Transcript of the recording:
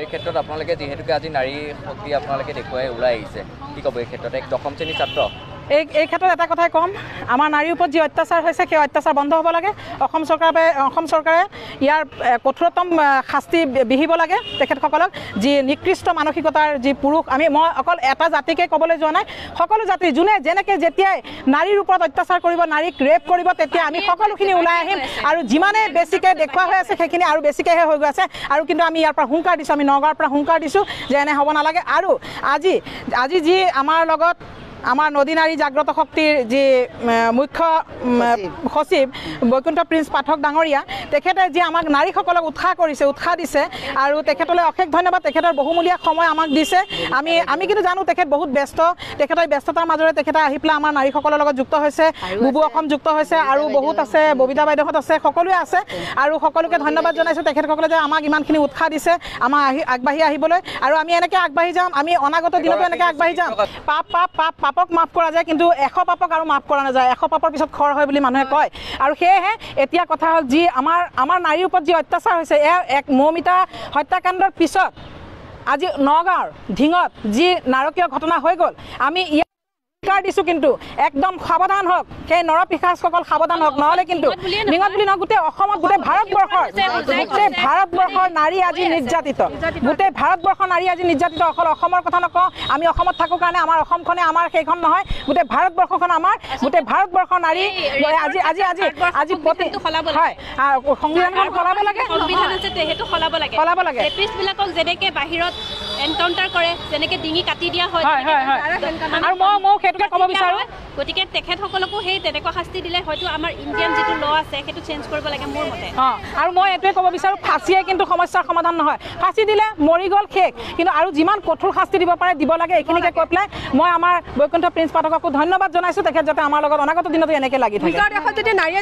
এই ক্ষেত্ৰত আপোনালোকে যিহেতুকে আজি নাৰী শক্তি আপোনালোকে দেখুৱাই ওলাই আহিছে, কি ক'ব এই ক্ষেত্ৰত? এক দশম শ্ৰেণীৰ ছাত্ৰ এই ক্ষেত্ৰত এটা কথাই ক'ম, আমাৰ নাৰীৰ ওপৰত যি অত্যাচাৰ হৈছে সেই অত্যাচাৰ বন্ধ হ'ব লাগে। অসম চৰকাৰে ইয়াৰ কঠোৰতম শাস্তি বিহিব লাগে তেখেতসকলক, যি নিকৃষ্ট মানসিকতাৰ যি পুৰুষ। মই অকল এটা জাতিকে ক'বলৈ যোৱা নাই, সকলো জাতি যোনে যেনেকৈ যেতিয়াই নাৰীৰ ওপৰত অত্যাচাৰ কৰিব, নাৰীক ৰেপ কৰিব, তেতিয়া আমি সকলোখিনি ওলাই আহিম। আৰু যিমানে বেছিকৈ দেখুওৱা হৈ আছে সেইখিনি আৰু বেছিকৈহে হৈ গৈ আছে। আৰু কিন্তু আমি ইয়াৰ পৰা হুংকাৰ দিছোঁ, আমি নগাঁৱৰ পৰা হুংকাৰ দিছোঁ যে এনে হ'ব নালাগে। আৰু আজি যি আমাৰ লগত আমাৰ নদী নাৰী জাগ্ৰত শক্তিৰ যি মুখ্য সচিব বৈকুণ্ঠ প্ৰিন্স পাঠক ডাঙৰীয়া, তেখেতে যি আমাক নাৰীসকলক উৎসাহ দিছে আৰু তেখেতলৈ অশেষ ধন্যবাদ। তেখেতৰ বহুমূলীয়া সময় আমাক দিছে। আমি কিন্তু জানো তেখেত বহুত ব্যস্ত, তেখেতৰ ব্যস্ততাৰ মাজৰে তেখেতে আহি পেলাই আমাৰ নাৰীসকলৰ লগত যুক্ত হৈছে, বুবু অসম যুক্ত হৈছে আৰু বহুত আছে, ববিতা বাইদেউহঁত আছে, সকলোৱে আছে। আৰু সকলোকে ধন্যবাদ জনাইছোঁ তেখেতসকলে যে আমাক ইমানখিনি উৎসাহ দিছে আমাৰ আগবাঢ়ি আহিবলৈ। আৰু আমি এনেকৈ আগবাঢ়ি যাম, আমি অনাগত দিনতো এনেকৈ আগবাঢ়ি যাম। পাপক মাফ কৰা যায়, কিন্তু 100 পাপক আৰু মাফ কৰা নাযায়। 100 পাপৰ পিছত খৰ হয় বুলি মানুহে কয়। আৰু সেয়েহে এতিয়া কথা হ'ল, যি আমাৰ নাৰীৰ ওপৰত যি অত্যাচাৰ হৈছে, এয়া এক মৌমিতা হত্যাকাণ্ডৰ পিছত আজি নগাঁৱৰ ঢিঙত যি নাৰকীয় ঘটনা হৈ গ'ল, আমি দিছোঁ কিন্তু একদম সাৱধান হওক, সেই নৰপিশাচসকল সাৱধান হওক, নহ'লে কিন্তু ঢিঙত বুলি নহয়, গোটেই অসমত, গোটেই ভাৰতবৰ্ষৰ নাৰী আজি নিৰ্যাতিত, গোটেই ভাৰতবৰ্ষৰ নাৰী আজি নিৰ্যাতিত। অকল অসমৰ কথা নকওঁ, আমি অসমত থাকোঁ কাৰণে আমাৰ অসমখনে আমাৰ, সেইখন নহয়, গোটেই ভাৰতবৰ্ষখন আমাৰ। গোটেই ভাৰতবৰ্ষৰ নাৰী আজি হয় সংবিধানখন সলাব লাগে, সলাব লাগে। বিলাকক যেনেকৈ বাহিৰত এনকাউণ্টাৰ কৰে, যেনেকৈ ডিঙি কাটি দিয়া হয়, আৰু মই সেইটোকে ক'ব বিচাৰোঁ, গতিকে তেখেতসকলকো সেই তেনেকুৱা শাস্তি দিলে হয়তো আমাৰ ইণ্ডিয়ান যিটো ল আছে সেইটো চেঞ্জ কৰিব লাগে মোৰ মতে। আৰু মই এইটোৱে ক'ব বিচাৰোঁ, ফাঁচিয়ে কিন্তু সমস্যাৰ সমাধান নহয়। ফাঁচি দিলে মৰি গ'ল, শেষ। কিন্তু আৰু যিমান কঠোৰ শাস্তি দিব পাৰে দিব লাগে, এইখিনিকে কৈ পেলাই মই আমাৰ বৈকুণ্ঠ প্ৰিন্স পাঠককো ধন্যবাদ জনাইছোঁ। তেখেত যাতে আমাৰ লগত অনাগত দিনতো এনেকৈ লাগি থাকে।